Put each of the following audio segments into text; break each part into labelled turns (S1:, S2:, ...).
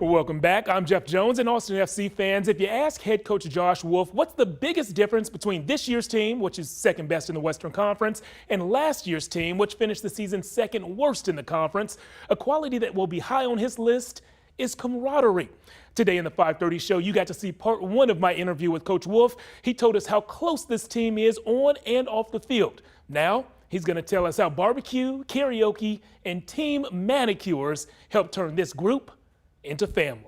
S1: Well, welcome back. I'm Jeff Jones, and Austin FC fans, if you ask head coach Josh Wolff what's the biggest difference between this year's team, which is second best in the Western Conference, and last year's team, which finished the season second worst in the conference, a quality that will be high on his list is camaraderie. Today in the 5:30 show, you got to see part one of my interview with Coach Wolff. He told us how close this team is on and off the field. Now, he's going to tell us how barbecue, karaoke, and team manicures help turn this group into family.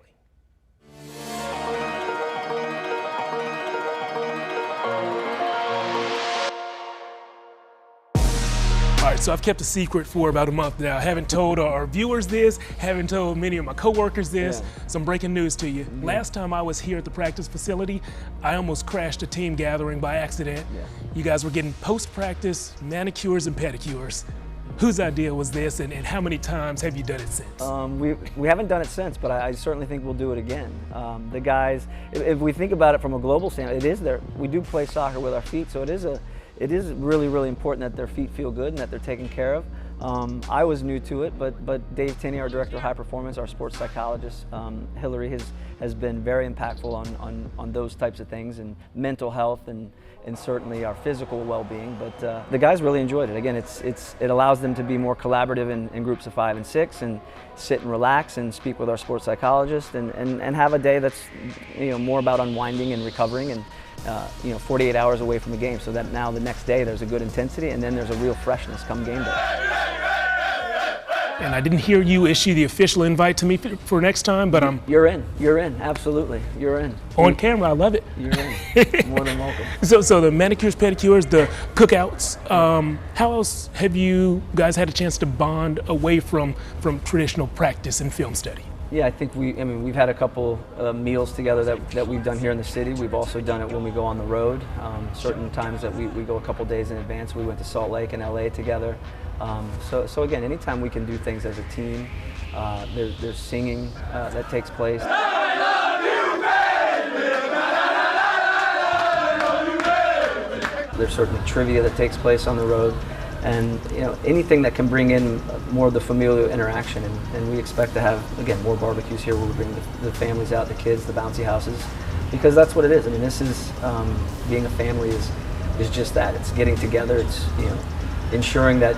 S1: All right, so I've kept a secret for about a month now. I haven't told our viewers this, haven't told many of my coworkers this. Some breaking news to you. Last time I was here at the practice facility, I almost crashed a team gathering by accident. You guys were getting post-practice manicures and pedicures. Whose idea was this, and how many times have you done it since?
S2: We haven't done it since, but I certainly think we'll do it again. The guys, if we think about it from a global standpoint, we do play soccer with our feet, so it is really, really important that their feet feel good and that they're taken care of. I was new to it, but Dave Tinney, our director of high performance, our sports psychologist, Hillary has been very impactful on those types of things and mental health and certainly our physical well-being. But the guys really enjoyed it. Again, it allows them to be more collaborative in groups of 5 and 6 and sit and relax and speak with our sports psychologist and have a day that's more about unwinding and recovering and 48 hours away from the game, so that now the next day there's a good intensity and then there's a real freshness come game day.
S1: And I didn't hear you issue the official invite to me for next time, but
S2: You're in, absolutely, you're in.
S1: On camera, I love it.
S2: You're in, more than welcome.
S1: So the manicures, pedicures, the cookouts, how else have you guys had a chance to bond away from traditional practice and film study?
S2: Yeah, I think we've had a couple meals together that we've done here in the city. We've also done it when we go on the road. Certain times that we go a couple days in advance. We went to Salt Lake and LA together. So again, anytime we can do things as a team, there's singing that takes place. There's certainly trivia that takes place on the road. And anything that can bring in more of the familial interaction, and we expect to have, again, more barbecues here where we bring the families out, the kids, the bouncy houses, because that's what it is. I mean, this is being a family is just that. It's getting together. It's ensuring that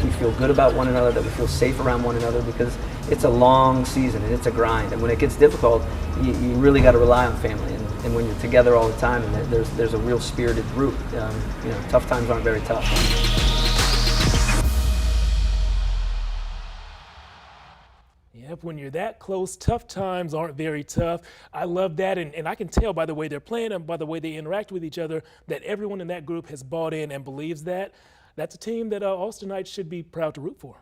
S2: we feel good about one another, that we feel safe around one another, because it's a long season and it's a grind. And when it gets difficult, you really got to rely on family. And when you're together all the time, and there's a real spirited group, tough times aren't very tough.
S1: Yep, when you're that close, tough times aren't very tough. I love that, and I can tell by the way they're playing and by the way they interact with each other that everyone in that group has bought in and believes that. That's a team that Austinites should be proud to root for.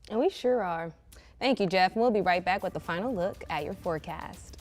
S3: And we sure are. Thank you, Jeff. We'll be right back with the final look at your forecast.